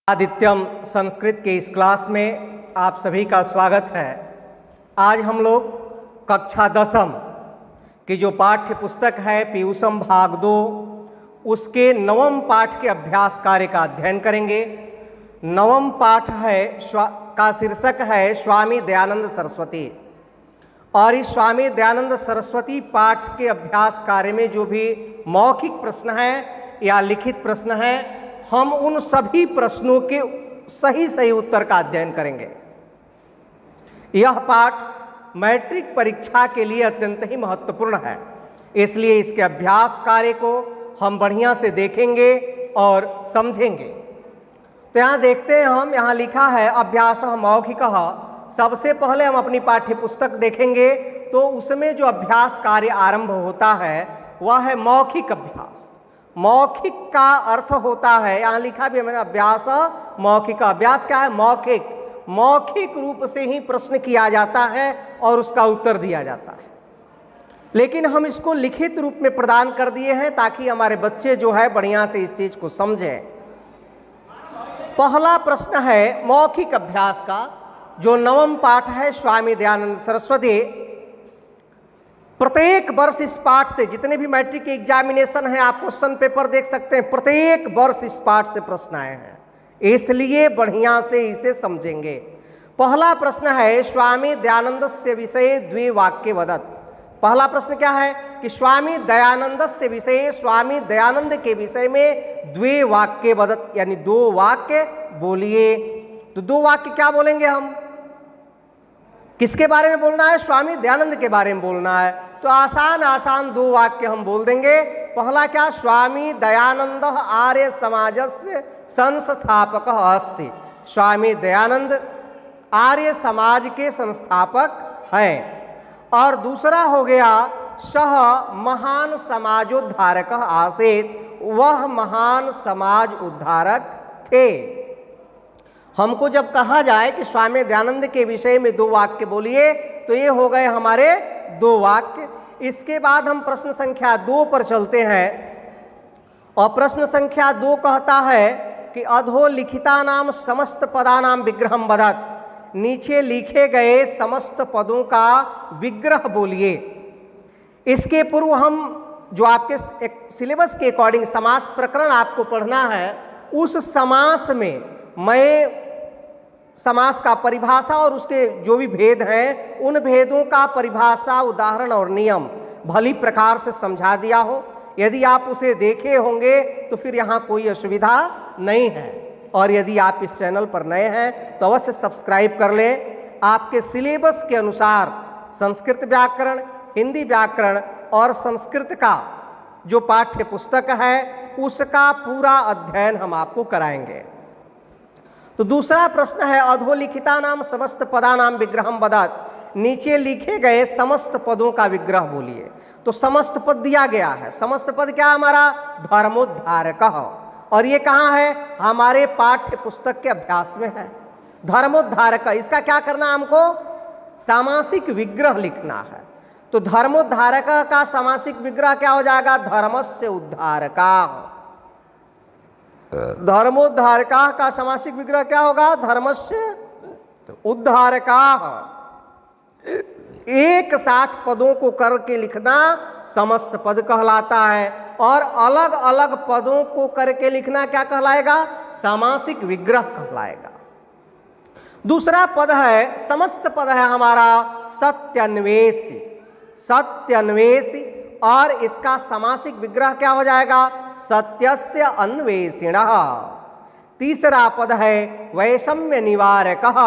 आदित्यम संस्कृत के इस क्लास में आप सभी का स्वागत है। आज हम लोग कक्षा 10वीं की जो पाठ्य पुस्तक है पीयूषम भाग 2 उसके 9वें पाठ के अभ्यास कार्य का अध्ययन करेंगे। 9वां पाठ है का शीर्षक है स्वामी दयानंद सरस्वती। और इस स्वामी दयानंद सरस्वती पाठ के अभ्यास कार्य में जो भी मौखिक प्रश्न है या लिखित प्रश्न है, हम उन सभी प्रश्नों के सही उत्तर का अध्ययन करेंगे। यह पाठ मैट्रिक परीक्षा के लिए अत्यंत ही महत्वपूर्ण है, इसलिए इसके अभ्यास कार्य को हम बढ़िया से देखेंगे और समझेंगे। तो यहाँ देखते हैं, हम यहाँ लिखा है अभ्यास मौखिकः। सबसे पहले हम अपनी पाठ्य पुस्तक देखेंगे तो उसमें जो अभ्यास कार्य आरंभ होता है वह है मौखिक अभ्यास। मौखिक का अर्थ होता है, यहाँ लिखा भी है मैंने, अभ्यास मौखिक। अभ्यास क्या है? मौखिक। मौखिक रूप से ही प्रश्न किया जाता है और उसका उत्तर दिया जाता है, लेकिन हम इसको लिखित रूप में प्रदान कर दिए हैं ताकि हमारे बच्चे जो है बढ़िया से इस चीज को समझें। पहला प्रश्न है मौखिक अभ्यास का, जो 9वां पाठ है स्वामी दयानंद सरस्वती। प्रत्येक वर्ष इस पाठ से जितने भी मैट्रिक के एग्जामिनेशन है, आप क्वेश्चन पेपर देख सकते हैं, प्रत्येक वर्ष इस पाठ से प्रश्न आए हैं, इसलिए बढ़िया से इसे समझेंगे। पहला प्रश्न है स्वामी दयानंद से विषय द्वे वाक्य वदत। पहला प्रश्न क्या है कि स्वामी दयानंद से विषय, स्वामी दयानंद के विषय में द्वे वाक्य वदत, यानी 2 वाक्य बोलिए। तो 2 वाक्य क्या बोलेंगे हम? किसके बारे में बोलना है? स्वामी दयानंद के बारे में बोलना है। तो आसान 2 वाक्य हम बोल देंगे। पहला क्या? स्वामी दयानंद आर्य समाजस्य संस्थापक अस्ति। स्वामी दयानंद आर्य समाज के संस्थापक हैं। और दूसरा हो गया सह महान समाजोद्धारक आसीत्, वह महान समाज उद्धारक थे। हमको जब कहा जाए कि स्वामी दयानंद के विषय में 2 वाक्य बोलिए, तो ये हो गए हमारे 2 वाक्य। इसके बाद हम प्रश्न संख्या 2 पर चलते हैं, और प्रश्न संख्या 2 कहता है कि अधोलिखिता नाम समस्त पदानाम विग्रहम वदत। नीचे लिखे गए समस्त पदों का विग्रह बोलिए। इसके पूर्व हम जो आपके सिलेबस के अकॉर्डिंग समास प्रकरण आपको पढ़ना है, उस समास में मैं समास का परिभाषा और उसके जो भी भेद हैं, उन भेदों का परिभाषा, उदाहरण और नियम भली प्रकार से समझा दिया हो। यदि आप उसे देखे होंगे तो फिर यहाँ कोई असुविधा नहीं है। और यदि आप इस चैनल पर नए हैं तो अवश्य सब्सक्राइब कर लें। आपके सिलेबस के अनुसार संस्कृत व्याकरण, हिंदी व्याकरण और संस्कृत का जो पाठ्य पुस्तक है उसका पूरा अध्ययन हम आपको कराएंगे। तो दूसरा प्रश्न है अधोलिखिता नाम समस्त पदानाम विग्रहम वदत। नीचे लिखे गए समस्त पदों का विग्रह बोलिए। तो समस्त पद दिया गया है। समस्त पद क्या? हमारा धर्मोद्धारक। और ये कहाँ है? हमारे पाठ्य पुस्तक के अभ्यास में है। धर्मोद्धारक, इसका क्या करना हमको? सामासिक विग्रह लिखना है। तो धर्मोद्धारक का सामासिक विग्रह क्या हो जाएगा? धर्मस्य उद्धारका। धर्मोद्धारका का सामासिक विग्रह क्या होगा? धर्मस्य उद्धारका। एक साथ पदों को करके लिखना समस्त पद कहलाता है, और अलग अलग पदों को करके लिखना क्या कहलाएगा? सामासिक विग्रह कहलाएगा। दूसरा पद है, समस्त पद है हमारा सत्यान्वेषी। सत्यान्वेषी, और इसका सामासिक विग्रह क्या हो जाएगा? सत्यस्य अन्वेषिणः। तीसरा पद है वैषम्य निवारकः।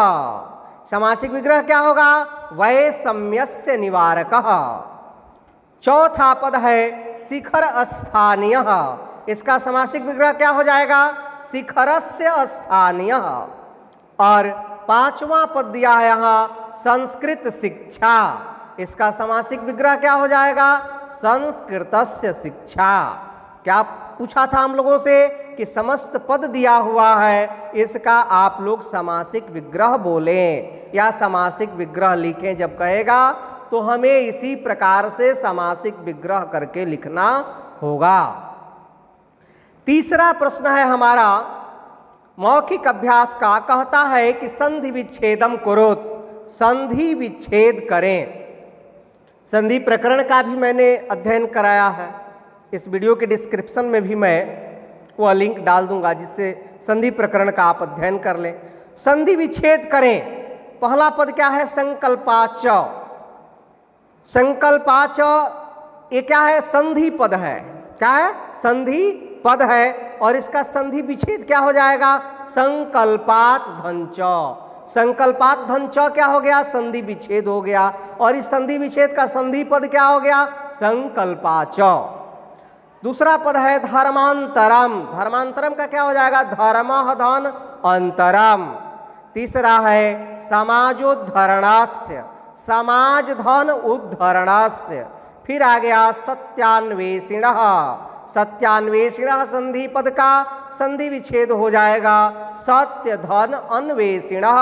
सामासिक विग्रह क्या होगा? वैषम्यस्य निवारकः। चौथा पद है शिखर स्थानीयः। इसका सामासिक विग्रह क्या हो जाएगा? शिखरस्य स्थानीयः। और 5वां पद दिया है यहाँ संस्कृत शिक्षा। इसका सामासिक विग्रह क्या हो जाएगा? संस्कृतस्य शिक्षा। क्या पूछा था हम लोगों से कि समस्त पद दिया हुआ है, इसका आप लोग सामासिक विग्रह बोलें या सामासिक विग्रह लिखें। जब कहेगा तो हमें इसी प्रकार से सामासिक विग्रह करके लिखना होगा। तीसरा प्रश्न है हमारा मौखिक अभ्यास का कहता है कि संधि विच्छेदम कुरुत, संधि विच्छेद करें। संधि प्रकरण का भी मैंने अध्ययन कराया है, इस वीडियो के डिस्क्रिप्शन में भी मैं वह लिंक डाल दूंगा जिससे संधि प्रकरण का आप अध्ययन कर लें। संधि विच्छेद करें, पहला पद क्या है? संकल्पाच। संकल्पाच ये क्या है? संधि पद है। क्या है? संधि पद है और इसका संधि विच्छेद क्या हो जाएगा? संकल्पात धंच। संकल्पात धंच क्या हो गया? संधि विच्छेद हो गया और इस संधि विच्छेद का संधि पद क्या हो गया? संकल्पाच। दूसरा पद है धर्मांतरम, धर्मांतरम का क्या हो जाएगा? धर्मः धन अंतरम। तीसरा है समाजोद्धरणास्य, समाज धन उद्धरणास्य। फिर आ गया सत्यान्वेषिणः, सत्यान्वेषिणः संधि पद का संधि विच्छेद हो जाएगा सत्य धन अन्वेषिणः।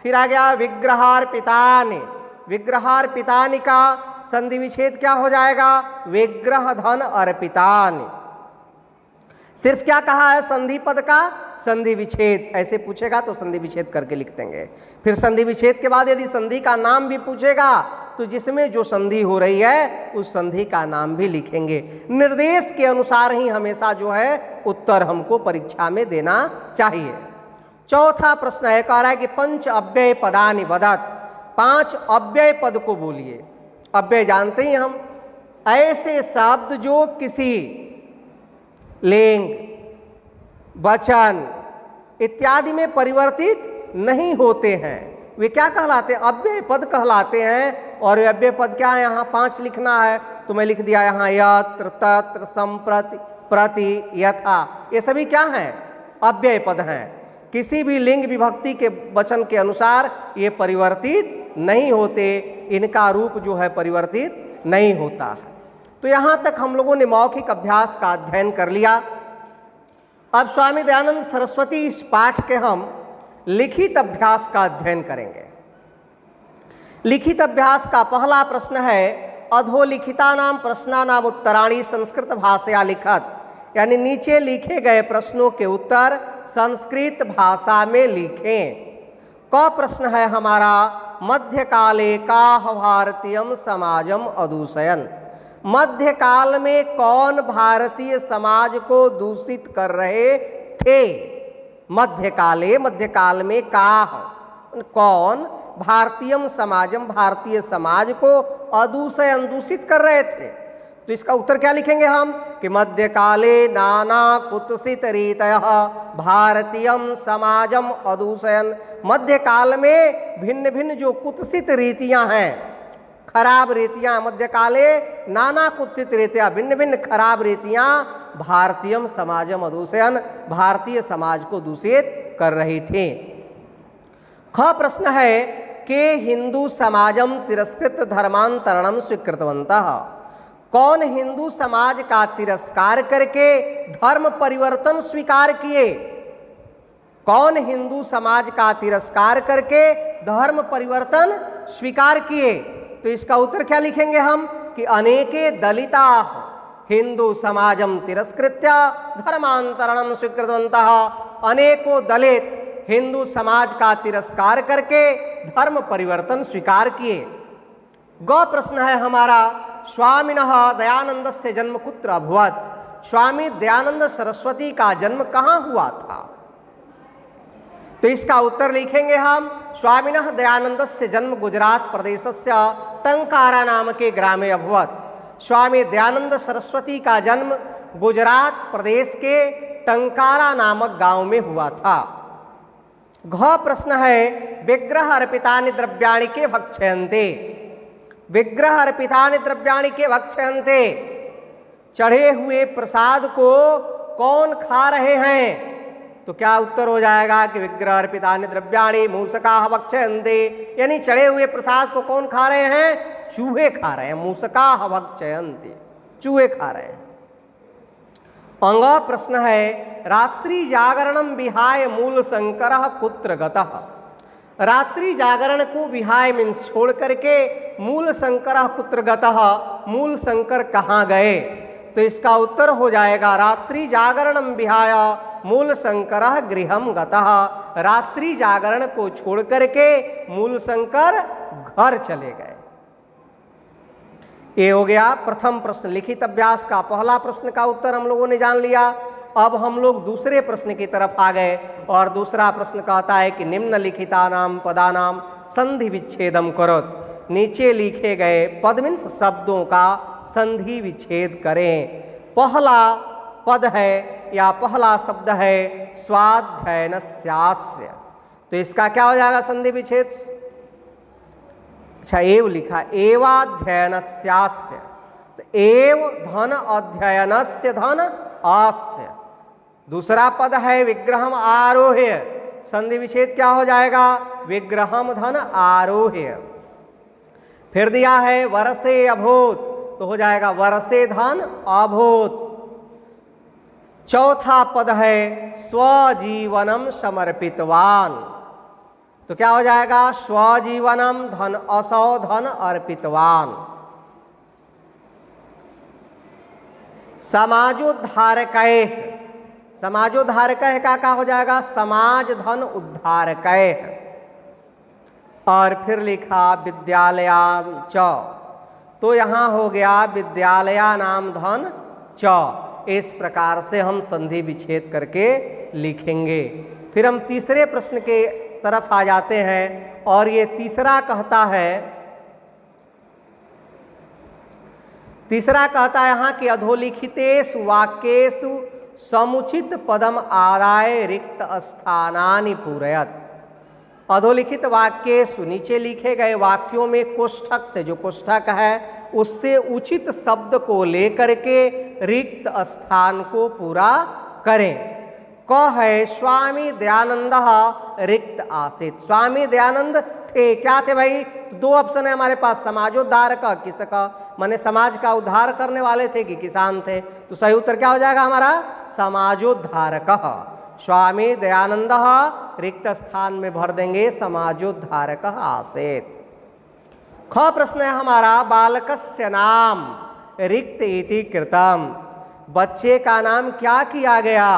फिर आ गया विग्रहार्पितानि, विग्रहार्पितानि का संधि विच्छेद क्या हो जाएगा? विग्रह धन अर्पितानि। सिर्फ क्या कहा है? संधि पद का संधि विच्छेद। ऐसे पूछेगा तो संधि विच्छेद करके लिख देंगे। फिर संधि विच्छेद के बाद यदि संधि का नाम भी पूछेगा तो जिसमें जो संधि हो रही है उस संधि का नाम भी लिखेंगे। निर्देश के अनुसार ही हमेशा जो है उत्तर हमको परीक्षा में देना चाहिए। चौथा प्रश्न है, कह रहा है कि पंच अव्यय पदानि वदत, 5 अव्यय पद को बोलिए। अव्यय जानते ही हम, ऐसे शब्द जो किसी लिंग, वचन इत्यादि में परिवर्तित नहीं होते हैं, वे क्या कहलाते हैं? अव्यय पद कहलाते हैं। और अव्यय पद क्या है? यहाँ 5 लिखना है तो मैं लिख दिया यहाँ यत्र तत्र संप्रति प्रति यथा, ये सभी क्या हैं? अव्यय पद हैं। किसी भी लिंग विभक्ति के वचन के अनुसार ये परिवर्तित नहीं होते, इनका रूप जो है परिवर्तित नहीं होता है। तो यहाँ तक हम लोगों ने मौखिक अभ्यास का अध्ययन कर लिया। अब स्वामी दयानंद सरस्वती इस पाठ के हम लिखित अभ्यास का अध्ययन करेंगे। लिखित अभ्यास का पहला प्रश्न है, अधोलिखितानां प्रश्नानां उत्तराणि संस्कृत भाषया लिखत, यानी नीचे लिखे गए प्रश्नों के उत्तर संस्कृत भाषा में लिखें। क प्रश्न है हमारा, मध्यकाले काह भारतीयम समाजम अदूषयन, मध्यकाल में कौन भारतीय समाज को दूषित कर रहे थे? मध्यकाले, मध्यकाल में काह कौन भारतीयम समाजम भारतीय समाज को अदूषयन दूषित कर रहे थे? तो इसका उत्तर क्या लिखेंगे हम कि मध्यकाले नाना कुत्सित रीतयः भारतीयम समाजम अदूषयन, मध्यकाल में भिन्न भिन्न जो कुत्सित रीतियां हैं, खराब रीतियां, मध्यकाले नाना कुत्सित रीतियां, भिन्न भिन्न खराब रीतियां भारतीयम समाजम अदूषयन, भारतीय समाज को दूषित कर रही थी। ख प्रश्न है कि हिंदू समाजम तिरस्कृत धर्मांतरणम स्वीकृतवन्तः, कौन हिंदू समाज का तिरस्कार करके धर्म परिवर्तन स्वीकार किए? कौन हिंदू समाज का तिरस्कार करके धर्म परिवर्तन स्वीकार किए? तो इसका उत्तर क्या लिखेंगे हम कि अनेके दलिता हिंदू समाजम तिरस्कृत्य धर्मांतरणम स्वीकृतवन्तः, अनेकों दलित हिंदू समाज का तिरस्कार करके धर्म परिवर्तन स्वीकार किए। ग प्रश्न है हमारा, स्वामिनः दयानंदस्य जन्म कुत्र अभवत्, स्वामी दयानंद सरस्वती का जन्म कहाँ हुआ था? तो इसका उत्तर लिखेंगे हम, स्वामिनः दयानंदस्य जन्म गुजरात प्रदेशस्य टंकारा नाम के ग्रामे अभवत्, स्वामी दयानंद सरस्वती का जन्म गुजरात प्रदेश के टंकारा नामक गांव में हुआ था। घ प्रश्न है, विग्रह अर्पितानि द्रव्याणि के भक्षयन्ते, विग्रह अर्पितानि द्रव्याणि के भक्षयन्ते, चढ़े हुए प्रसाद को कौन खा रहे हैं? तो क्या उत्तर हो जाएगा कि विग्रह अर्पितानि द्रव्याणि मूषकाः भक्षयन्ते, यानी चढ़े हुए प्रसाद को कौन खा रहे हैं? चूहे खा रहे हैं। मूषकाः भक्षयन्ते, चूहे खा रहे हैं। अंग प्रश्न है, रात्रि जागरणम विहाय मूल शंकरः कुत्र गतः, रात्रि जागरण को विहाय मीन्स छोड़ करके मूल शंकरः कुत्र गतः, मूल शंकर कहाँ गए? तो इसका उत्तर हो जाएगा, रात्रि जागरणम विहाय मूल शंकर गृहम गतः, रात्रि जागरण को छोड़ करके मूल शंकर घर चले गए। ये हो गया प्रथम प्रश्न। लिखित अभ्यास का पहला प्रश्न का उत्तर हम लोगों ने जान लिया। अब हम लोग दूसरे प्रश्न की तरफ आ गए और दूसरा प्रश्न कहता है कि निम्नलिखितानाम पदानाम संधि विच्छेदम करोत। नीचे लिखे गए पद मीन्स शब्दों का संधि विच्छेद करें। पहला पद है या पहला शब्द है स्वाध्ययनस्यास्य, तो इसका क्या हो जाएगा संधि विच्छेद? अच्छा, एव लिखा, एवाध्ययनस्यास्य, तो एव धन अध्ययनस्य धन आस्य। दूसरा पद है विग्रहम आरोह्य, संधि विच्छेद क्या हो जाएगा? विग्रहम धन आरोह्य। फिर दिया है वर्षे अभूत, तो हो जाएगा वर्षे धन अभूत। चौथा पद है स्वजीवनम समर्पितवान, तो क्या हो जाएगा? स्वजीवनम धन असौ धन अर्पितवान। समाजोद्धारकय, समाजोद्धारकय का क्या हो जाएगा? समाज धन उद्धारकय। और फिर लिखा विद्यालयाम च, तो यहाँ हो गया विद्यालया नाम धन च। इस प्रकार से हम संधि विच्छेद करके लिखेंगे। फिर हम तीसरे प्रश्न के तरफ आ जाते हैं और ये तीसरा कहता है, तीसरा कहता है यहाँ कि अधोलिखितेषु वाक्येषु समुचित पदम आदाय रिक्त स्थानानि पूरयत। अधोलिखित वाक्येषु, नीचे लिखे गए वाक्यों में कोष्ठक से, जो कोष्ठक है उससे उचित शब्द को लेकर के रिक्त स्थान को पूरा करें। क है स्वामी दयानंद रिक्त आसीत। स्वामी दयानंद थे, क्या थे भाई? तो दो ऑप्शन है हमारे पास, समाजोद्धारक किसका, माने समाज का उद्धार करने वाले थे कि किसान थे? तो सही उत्तर क्या हो जाएगा हमारा? समाजोद्धारक। स्वामी दयानंद रिक्त स्थान में भर देंगे समाजोद्धारक आसीत। ख प्रश्न है हमारा बालकस्य नाम रिक्त इति कृतम, बच्चे का नाम क्या किया गया?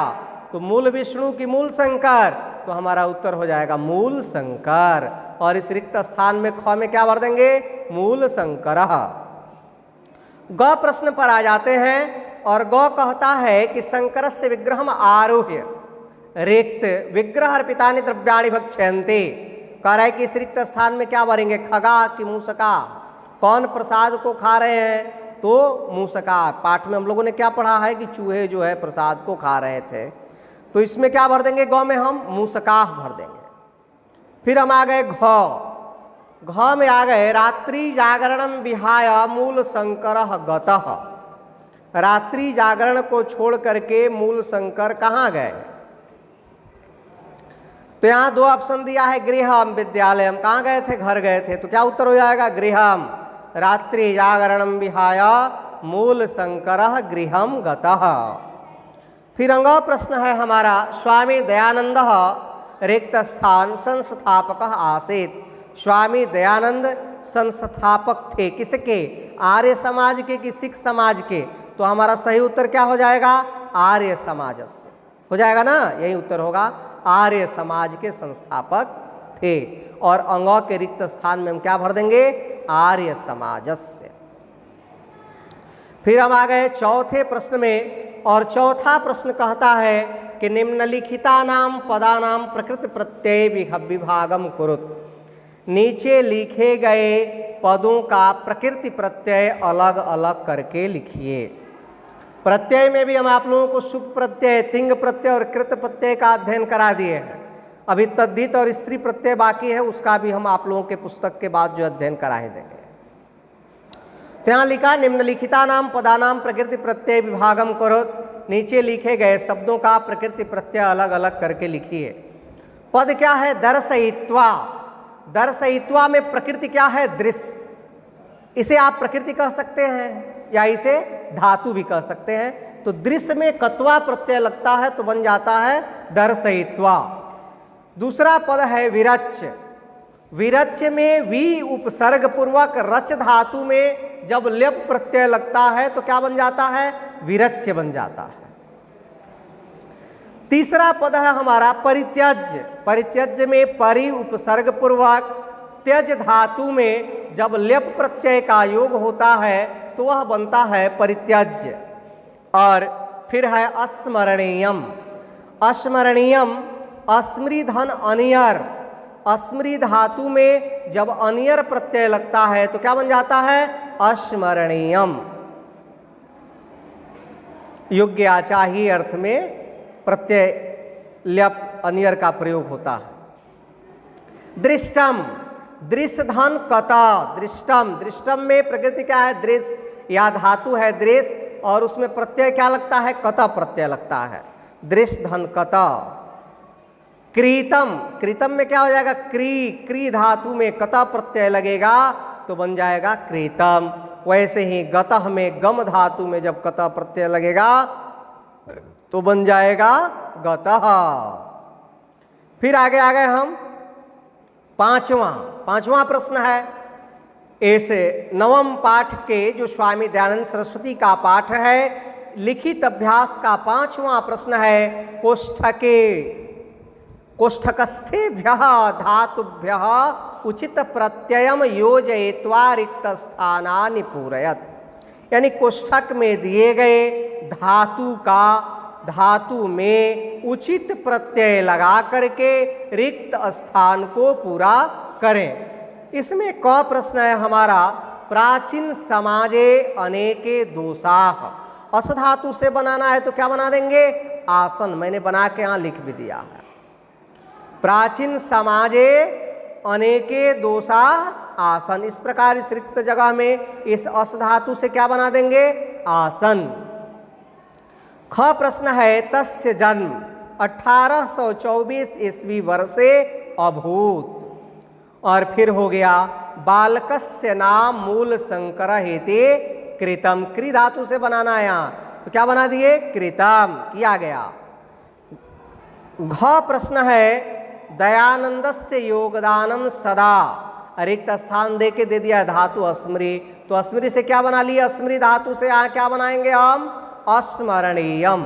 तो मूल विष्णु की मूल शंकर, तो हमारा उत्तर हो जाएगा मूल शंकर। और इस रिक्त स्थान में ख में क्या भर देंगे? मूल शंकर। ग प्रश्न पर आ जाते हैं और ग कहता है कि शंकर से विग्रहम आरोह्य रिक्त विग्रह अर्पितानि द्रव्याणि भक्षयन्ते। कह रहा है कि इस रिक्त स्थान में क्या भरेंगे? खगा कि मूसका? कौन प्रसाद को खा रहे हैं? तो मूसका। पाठ में हम लोगों ने क्या पढ़ा है कि चूहे जो है प्रसाद को खा रहे थे, तो इसमें क्या भर देंगे? गौ में हम मूसका भर देंगे। फिर हम आ गए घ, घ में आ गए रात्रि जागरणम विहाय मूल शंकर गतः। रात्रि जागरण को छोड़ करके मूल शंकर कहाँ गए? तो यहाँ दो ऑप्शन दिया है, गृहम विद्यालयम। कहाँ गए थे? घर गए थे, तो क्या उत्तर हो जाएगा? गृहम। रात्रि जागरणम विहाय मूल शंकर गृहम गतः। फिर अंग प्रश्न है हमारा स्वामी दयानंद रिक्त स्थान संस्थापक आसीत। स्वामी दयानंद संस्थापक थे किसके? आर्य समाज के कि सिख समाज के? तो हमारा सही उत्तर क्या हो जाएगा? आर्य समाज से हो जाएगा ना, यही उत्तर होगा। आर्य समाज के संस्थापक थे। और अंग के रिक्त स्थान में हम क्या भर देंगे? आर्य समाजस्य। फिर हम आ गए चौथे प्रश्न में और चौथा प्रश्न कहता है कि निम्नलिखितानाम पदानाम प्रकृति प्रत्यय विभागम कुरुत। नीचे लिखे गए पदों का प्रकृति प्रत्यय अलग अलग करके लिखिए। प्रत्यय में भी हम आप लोगों को सुप प्रत्यय, तिंग प्रत्यय और कृत प्रत्यय का अध्ययन करा दिए हैं। अभी तद्धित और स्त्री प्रत्यय बाकी है, उसका भी हम आप लोगों के पुस्तक के बाद जो अध्ययन कराए देंगे। तो यहाँ लिखा निम्नलिखिता नाम पदानाम प्रकृति प्रत्यय विभागम करो। नीचे लिखे गए शब्दों का प्रकृति प्रत्यय अलग अलग करके लिखिए। पद क्या है? दर्शयित्वा। दर्शयित्वा में प्रकृति क्या है? दृश्य। इसे आप प्रकृति कह सकते हैं या इसे धातु भी कह सकते हैं। तो दृश्य में कत्वा प्रत्यय लगता है तो बन जाता है दर्शयित्वा। दूसरा पद है विरच्य। विरच्य में वी उपसर्ग पूर्वक रच धातु में जब लेप प्रत्यय लगता है तो क्या बन जाता है? विरच्य बन जाता है। तीसरा पद है हमारा परित्यज्य। परित्यज्य में परि उपसर्ग पूर्वक त्यज धातु में जब ल्यप प्रत्यय का योग होता है तो वह बनता है परित्यज्य। और फिर है अस्मरणीयम। अस्मरणीयम अस्मृ धन अनियर। अस्मृ धातु में जब अनियर प्रत्यय लगता है तो क्या बन जाता है? अस्मरणीयम। योग्य आचाही अर्थ में प्रत्यय ल्यप अनियर का प्रयोग होता है। दृष्टम। दृश्य धन कता। दृष्टम। दृष्टम में प्रकृति क्या है? दृश्य या धातु है दृश्य और उसमें प्रत्यय क्या लगता है? कता प्रत्यय लगता है। दृश्य धन कता। क्रीतम। क्रीतम में क्या हो जाएगा? क्री धातु में कता प्रत्यय लगेगा तो बन जाएगा क्रीतम। वैसे ही गतः में गम धातु में जब कता प्रत्यय लगेगा तो बन जाएगा गतः। फिर आगे आ गए हम पांचवा प्रश्न है ऐसे नवम पाठ के जो स्वामी दयानंद सरस्वती का पाठ है लिखित अभ्यास का पांचवा प्रश्न है कोष्ठकस्थेभ्यः धातुभ्यः उचित प्रत्ययम योजयित्वा रिक्त स्थानानि पूरयत। यानी कोष्ठक में दिए गए धातु में उचित प्रत्यय लगा करके रिक्त स्थान को पूरा करें। इसमें क प्रश्न है हमारा प्राचीन समाजे अनेके दोषाः। अस धातु से बनाना है तो क्या बना देंगे? आसन। मैंने बना के यहाँ लिख भी दिया है। प्राचीन समाजे अनेके दोषा आसन। इस प्रकार इस रिक्त जगह में इस अस धातु से क्या बना देंगे? आसन। ख प्रश्न है तस्य जन्म 1824 ईस्वी वर्षे अभूत। और फिर हो गया बालकस्य नाम मूल शंकर हेते कृतम। कृ धातु से बनाना है यहाँ तो क्या बना दिए? कृतम किया गया। घ प्रश्न है दयानंदस्य योगदानम सदा। रिक्त स्थान दे के दे दिया धातु अस्मृ तो अस्मृ से क्या बना लिया? अस्मृ धातु से यहाँ क्या बनाएंगे हम? अस्मरणीयम।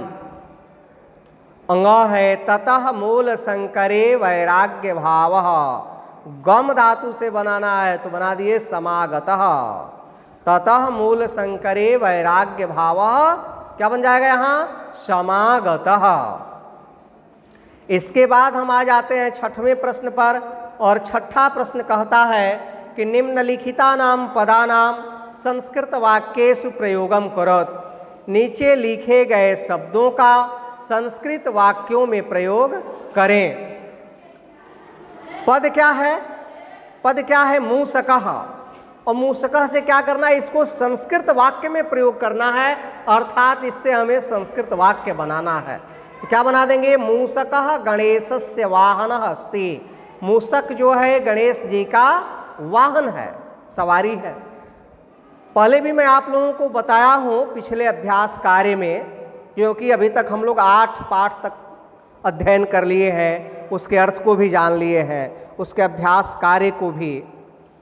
अंग है ततः मूल शंकरे वैराग्य भाव। गम धातु से बनाना है तो बना दिए समागतः। ततः मूल शंकरे वैराग्य भाव क्या बन जाएगा यहाँ? समागतः। इसके बाद हम आ जाते हैं छठवें प्रश्न पर और छठा प्रश्न कहता है कि निम्नलिखिता नाम पदानाम संस्कृत वाक्येषु प्रयोगम करोत। नीचे लिखे गए शब्दों का संस्कृत वाक्यों में प्रयोग करें। पद क्या है? पद क्या है? मूसकः। और मूसकः से क्या करना है? इसको संस्कृत वाक्य में प्रयोग करना है अर्थात इससे हमें संस्कृत वाक्य बनाना है। तो क्या बना देंगे? मूसकः गणेशस्य वाहनः अस्ति। मूसक जो है गणेश जी का वाहन है, सवारी है। पहले भी मैं आप लोगों को बताया हूँ पिछले अभ्यास कार्य में, क्योंकि अभी तक हम लोग 8 पाठ तक अध्ययन कर लिए हैं, उसके अर्थ को भी जान लिए हैं, उसके अभ्यास कार्य को भी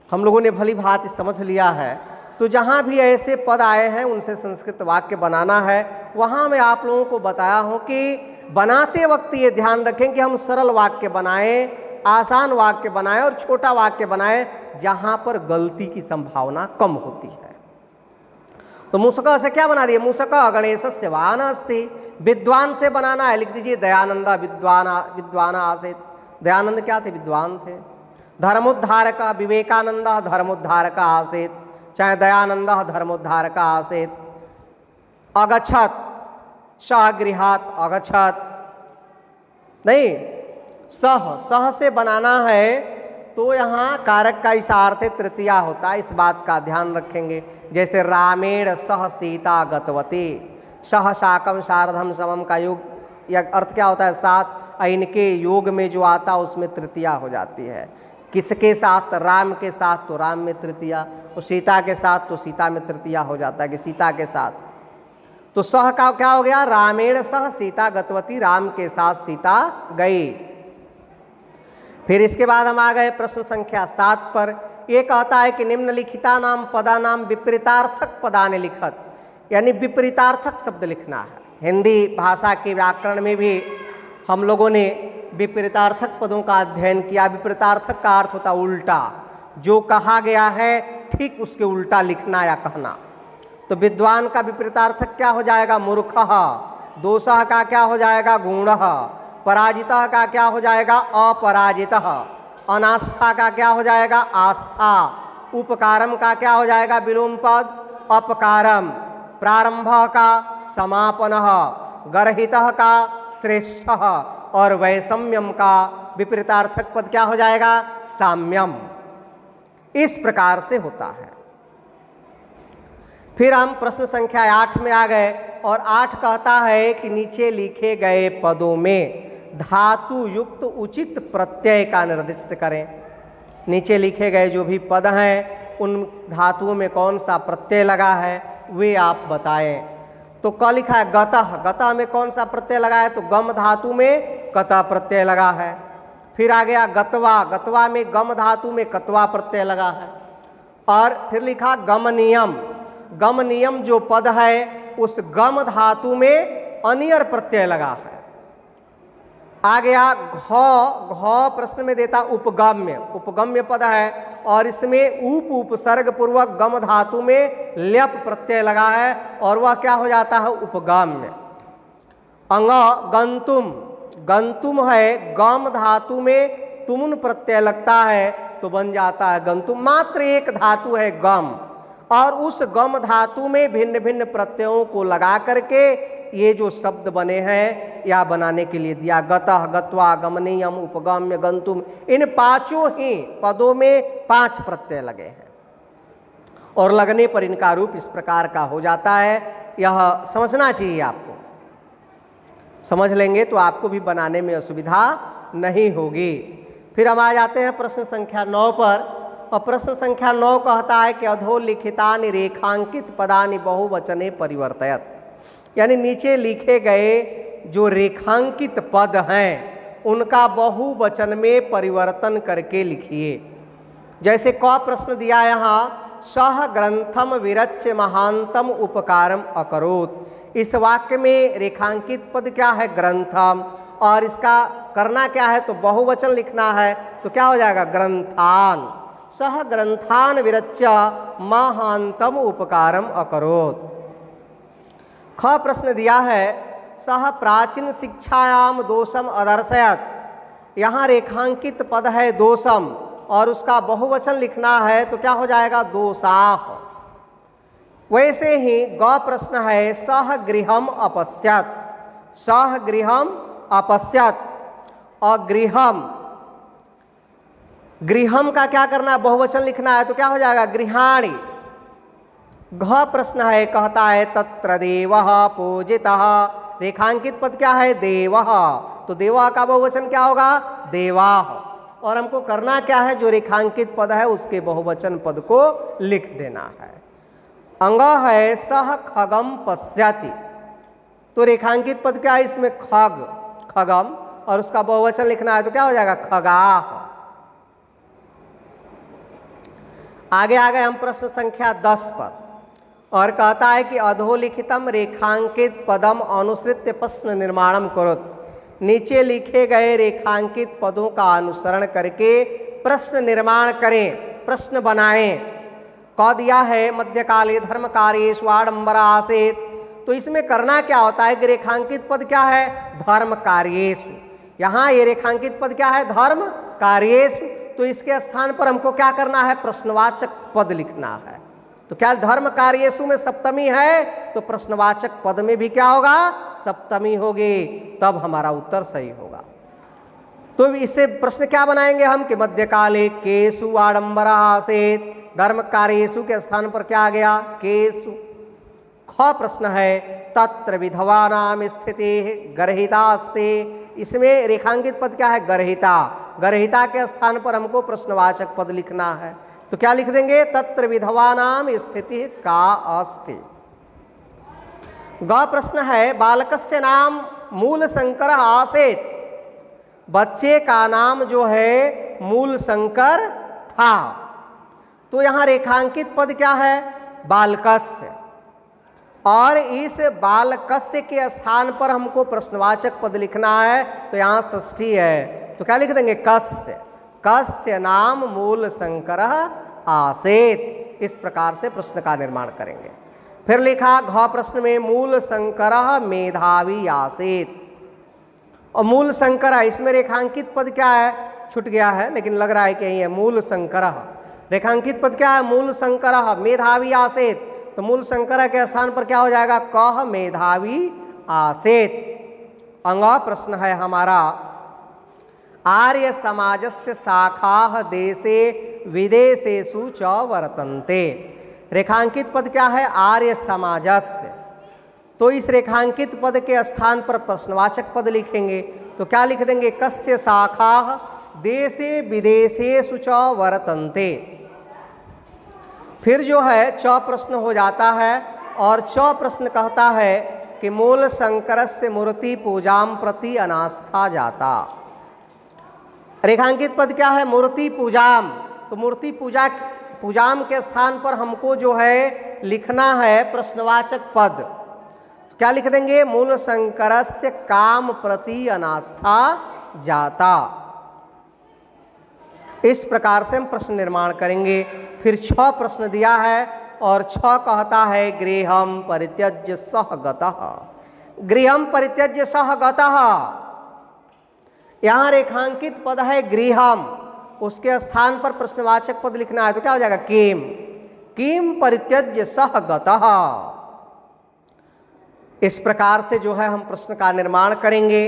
हम लोगों ने भली भांति समझ लिया है। तो जहाँ भी ऐसे पद आए हैं उनसे संस्कृत वाक्य बनाना है। वहाँ मैं आप लोगों को बताया हूँ कि बनाते वक्त ये ध्यान रखें कि हम सरल वाक्य बनाएं, आसान वाक्य बनाएं और छोटा वाक्य बनाएं जहाँ पर गलती की संभावना कम होती है। तो मूसकः से क्या बना दिए? मूसकः गणेशस्य वाहनः अस्ति। विद्वान से बनाना है, लिख दीजिए दयानंद विद्वान आसीत्। दयानंद क्या थे? विद्वान थे। धर्मोद्धारक विवेकानंद धर्मोद्धारक आसीत्, चाहे दयानंद धर्मोद्धारक आसीत्। अगच्छत् सह गृहात् अगच्छत्। नहीं, सह से बनाना है तो यहाँ कारक का इशार्थ तृतीया होता है, इस बात का ध्यान रखेंगे। जैसे रामेण सह सीता गतवती। सह शाकम शारदम समम का योग या अर्थ क्या होता है? साथ। इनके योग में जो आता उसमें तृतीया हो जाती है। किसके साथ? राम के साथ तो राम में तृतीया, और सीता के साथ तो सीता में तृतीया हो जाता है कि सीता के साथ। तो सह का क्या हो गया? रामेण सह सीता गतवती। राम के साथ सीता गई। फिर इसके बाद हम आ गए प्रश्न संख्या 7 पर। ये कहता है कि निम्नलिखिता नाम पदा नाम विपरीतार्थक पदाने लिखत। यानी विपरीतार्थक शब्द लिखना है। हिंदी भाषा के व्याकरण में भी हम लोगों ने विपरीतार्थक पदों का अध्ययन किया। विपरीतार्थक का अर्थ होता उल्टा, जो कहा गया है ठीक उसके उल्टा लिखना या कहना। तो विद्वान का विपरीतार्थक क्या हो जाएगा? मूर्खः। दोषः का क्या हो जाएगा? गुणः। पराजितः का क्या हो जाएगा? अपराजितः। अनास्था का क्या हो जाएगा? आस्था। उपकारम का क्या हो जाएगा? विलोम पद अपकारम। प्रारंभ का समापनः। गर्हितः का श्रेष्ठः। और वैषम्यम का विपरीतार्थक पद क्या हो जाएगा? साम्यम। इस प्रकार से होता है। फिर हम प्रश्न संख्या 8 में आ गए और 8 कहता है कि नीचे लिखे गए पदों में धातु युक्त उचित प्रत्यय का निर्दिष्ट करें। नीचे लिखे गए जो भी पद हैं उन धातुओं में कौन सा प्रत्यय लगा है वे आप बताएं। तो क लिखा है गतः। गतः में कौन सा प्रत्यय लगा है? तो गम धातु में कता प्रत्यय लगा है। फिर आ गया गतवा। गतवा में गम धातु में कतवा प्रत्यय लगा है। और फिर लिखा गमनियम। गमनियम जो पद है उस गम धातु में अनियर प्रत्यय लगा है। आ गया घ प्रश्न में देता उपगम्य। उपगम्य पद है और इसमें उपसर्ग पूर्वक गम धातु में ल्यप प्रत्यय लगा है और वह क्या हो जाता है? उपगम्य। अंग गंतुम। गंतुम है गम धातु में तुमुन प्रत्यय लगता है तो बन जाता है गंतुम। मात्र एक धातु है गम और उस गम धातु में भिन्न भिन्न प्रत्ययों को लगा करके ये जो शब्द बने हैं या बनाने के लिए दिया। गतः, गत्वा, गमनीयम, उपगम्य, गंतुम, इन पांचों ही पदों में 5 प्रत्यय लगे हैं और लगने पर इनका रूप इस प्रकार का हो जाता है। यह समझना चाहिए आपको। समझ लेंगे तो आपको भी बनाने में असुविधा नहीं होगी। फिर हम आ जाते हैं प्रश्न संख्या 9 पर और प्रश्न संख्या 9 कहता है कि अधोलिखितानि रेखांकित पदानि बहुवचने परिवर्तयत। यानी नीचे लिखे गए जो रेखांकित पद हैं उनका बहुवचन में परिवर्तन करके लिखिए। जैसे क प्रश्न दिया यहाँ सह ग्रंथम विरच्य महांतम उपकारम अकरोत। इस वाक्य में रेखांकित पद क्या है? ग्रंथम। और इसका करना क्या है? तो बहुवचन लिखना है। तो क्या हो जाएगा? ग्रंथान। सह ग्रंथान विरच्य महांतम उपकारम अकरोत। ख प्रश्न दिया है सह प्राचीन शिक्षायाम दोषम अदर्शयत। यहाँ रेखांकित पद है दोषम और उसका बहुवचन लिखना है तो क्या हो जाएगा? दोषाः। वैसे ही ग प्रश्न है सह गृहम अपश्यत। सह गृहम अपश्यत और गृहम। गृहम का क्या करना है? बहुवचन लिखना है तो क्या हो जाएगा? गृहाणि। घ प्रश्न है कहता है तत्र देवः पूजितः। रेखांकित पद क्या है? देवः। तो देवः का बहुवचन क्या होगा? देवाः। और हमको करना क्या है? जो रेखांकित पद है उसके बहुवचन पद को लिख देना है। अंग है सह खगम पश्यति। तो रेखांकित पद क्या है? इसमें खग, खगम, और उसका बहुवचन लिखना है तो क्या हो जाएगा? खगाः। आगे आ गए हम प्रश्न संख्या 10 पर और कहता है कि अधोलिखितम रेखांकित पदम अनुसृत्य प्रश्न निर्माणम करोत। नीचे लिखे गए रेखांकित पदों का अनुसरण करके प्रश्न निर्माण करें, प्रश्न बनाएं। कह दिया है मध्यकाले धर्म कार्येषु आडंबर आसेत। तो इसमें करना क्या होता है कि रेखांकित पद क्या है? धर्म कार्येषु। यहाँ ये रेखांकित पद क्या है? धर्म कार्येषु। तो इसके स्थान पर हमको क्या करना है? प्रश्नवाचक पद लिखना है। तो क्या धर्म कार्येषु में सप्तमी है तो प्रश्नवाचक पद में भी क्या होगा? सप्तमी होगी, तब हमारा उत्तर सही होगा। तो इससे प्रश्न क्या बनाएंगे हम कि मध्यकाले केषु आडंबर आसेत। धर्म कार्येषु के स्थान पर क्या आ गया? केषु। ख प्रश्न है तत्र विधवानाम स्थिति गर्हितास्ते। इसमें रेखांकित पद क्या है? गर्हिता। गर्हिता के स्थान पर हमको प्रश्नवाचक पद लिखना है तो क्या लिख देंगे? तत्र विधवानाम स्थिति का अस्ति। ग प्रश्न है बालकस्य नाम मूल शंकर आसेत। बच्चे का नाम जो है मूल शंकर था। तो यहाँ रेखांकित पद क्या है? बालकस्य। और इस बालकस्य के स्थान पर हमको प्रश्नवाचक पद लिखना है, तो यहाँ षष्ठी है, तो क्या लिख देंगे? कस्य। कस्य नाम मूल शंकरः आसेत। इस प्रकार से प्रश्न का निर्माण करेंगे। फिर लिखा घ प्रश्न में मूल शंकरः मेधावी आसेत। और मूल शंकर, इसमें रेखांकित पद क्या है? छूट गया है, लेकिन लग रहा है कि यही है, मूल शंकरः। रेखांकित पद क्या है? मूल शंकरः मेधावी आसेत। तो मूल शंकर के स्थान पर क्या हो जाएगा? कह मेधावी आसेत। अंग प्रश्न है हमारा आर्य समाजस्य शाखाः देशे विदेशेषु च वर्तन्ते। रेखांकित पद क्या है? आर्य समाजस्य। तो इस रेखांकित पद के स्थान पर प्रश्नवाचक पद लिखेंगे, तो क्या लिख देंगे? कस्य शाखाः देशे विदेशेषु च वर्तन्ते। फिर जो है च प्रश्न हो जाता है, और च प्रश्न कहता है कि मूल शंकरस्य मूर्ति पूजाम प्रति अनास्था जाता। रेखांकित पद क्या है? मूर्ति पूजाम। तो मूर्ति पूजाम के स्थान पर हमको जो है लिखना है प्रश्नवाचक पद, तो क्या लिख देंगे? मूल शंकरस्य काम प्रति अनास्था जाता। इस प्रकार से हम प्रश्न निर्माण करेंगे। फिर 6 प्रश्न दिया है, और 6 कहता है गृहम परित्यज्य सह गतः। गृहम परित्यज्य सह गतः, यहाँ रेखांकित पद है गृहम, उसके स्थान पर प्रश्नवाचक पद लिखना है, तो क्या हो जाएगा? किम। किम परित्यज्य सह गतः। इस प्रकार से जो है हम प्रश्न का निर्माण करेंगे।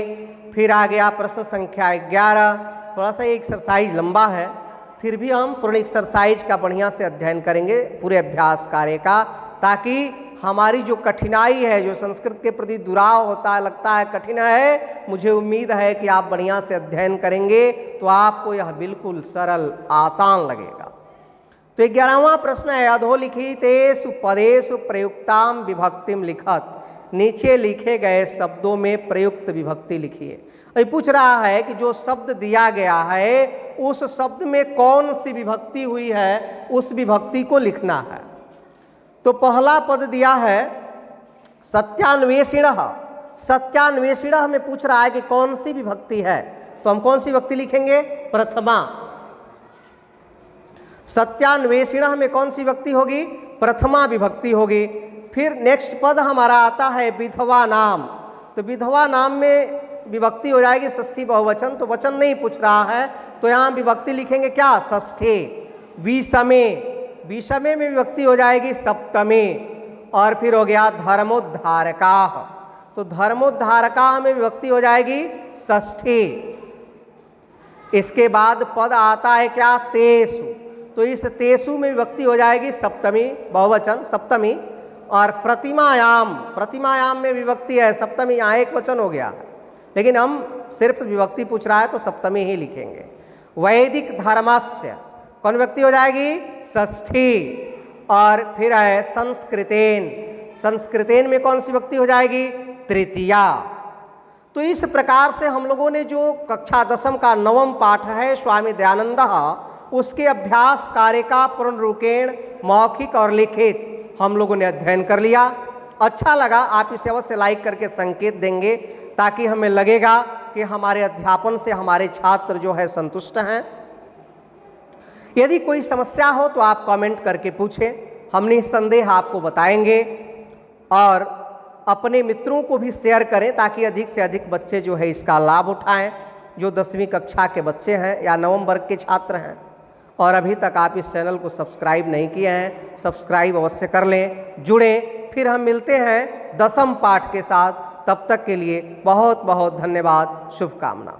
फिर आ गया प्रश्न संख्या 11। थोड़ा सा एक्सरसाइज लंबा है, फिर भी हम पूर्ण एक्सरसाइज का बढ़िया से अध्ययन करेंगे पूरे अभ्यास कार्य का, ताकि हमारी जो कठिनाई है, जो संस्कृत के प्रति दुराव होता है, लगता है कठिन है, मुझे उम्मीद है कि आप बढ़िया से अध्ययन करेंगे तो आपको यह बिल्कुल सरल आसान लगेगा। तो 11वां प्रश्न है अधोलिखितेषु पदेषु प्रयुक्ताम विभक्तिम लिखत। नीचे लिखे गए शब्दों में प्रयुक्त विभक्ति लिखिए। ये पूछ रहा है कि जो शब्द दिया गया है उस शब्द में कौन सी विभक्ति हुई है, उस विभक्ति को लिखना है। तो पहला पद दिया है सत्यान्वेषिणः। सत्यान्वेषिणः में पूछ रहा है कि कौन सी विभक्ति है, तो हम कौन सी विभक्ति लिखेंगे? प्रथमा। सत्यान्वेषिणः में कौन सी विभक्ति होगी? प्रथमा विभक्ति होगी। फिर नेक्स्ट पद हमारा आता है विधवा नाम। तो विधवा नाम में विभक्ति हो जाएगी षष्ठी बहुवचन, तो वचन नहीं पूछ रहा है, तो यहाँ विभक्ति लिखेंगे क्या? षष्ठी। विषमे, विषमे में विभक्ति हो जाएगी सप्तमी। और फिर हो गया धर्मोद्धारकाः। तो धर्मोद्धारकाः में विभक्ति हो जाएगी षष्ठी। इसके बाद पद आता है क्या? तेषु। तो इस तेषु में विभक्ति हो जाएगी सप्तमी, बहुवचन सप्तमी। और प्रतिमायाम, प्रतिमायाम में विभक्ति है सप्तमी, यहाँ एक वचन हो गया, लेकिन हम सिर्फ विभक्ति पूछ रहा है तो सप्तमी ही लिखेंगे। वैदिक धर्मस्य, कौन विभक्ति हो जाएगी? षष्ठी। और फिर है संस्कृतेन, संस्कृतेन में कौन सी विभक्ति हो जाएगी? तृतीया। तो इस प्रकार से हम लोगों ने जो कक्षा 10वीं का 9वां पाठ है स्वामी दयानंद, उसके अभ्यास कार्य का पूर्ण रूपेण मौखिक और लिखित हम लोगों ने अध्ययन कर लिया। अच्छा लगा, आप इसे अवश्य लाइक करके संकेत देंगे, ताकि हमें लगेगा कि हमारे अध्यापन से हमारे छात्र जो है संतुष्ट हैं। यदि कोई समस्या हो तो आप कमेंट करके पूछें, हम निसंदेह आपको बताएंगे। और अपने मित्रों को भी शेयर करें, ताकि अधिक से अधिक बच्चे जो है इसका लाभ उठाएं, जो 10वीं कक्षा के बच्चे हैं या 9वें वर्ग के छात्र हैं। और अभी तक आप इस चैनल को सब्सक्राइब नहीं किए हैं, सब्सक्राइब अवश्य कर लें, जुड़ें। फिर हम मिलते हैं 10वें पाठ के साथ। तब तक के लिए बहुत बहुत धन्यवाद, शुभकामना।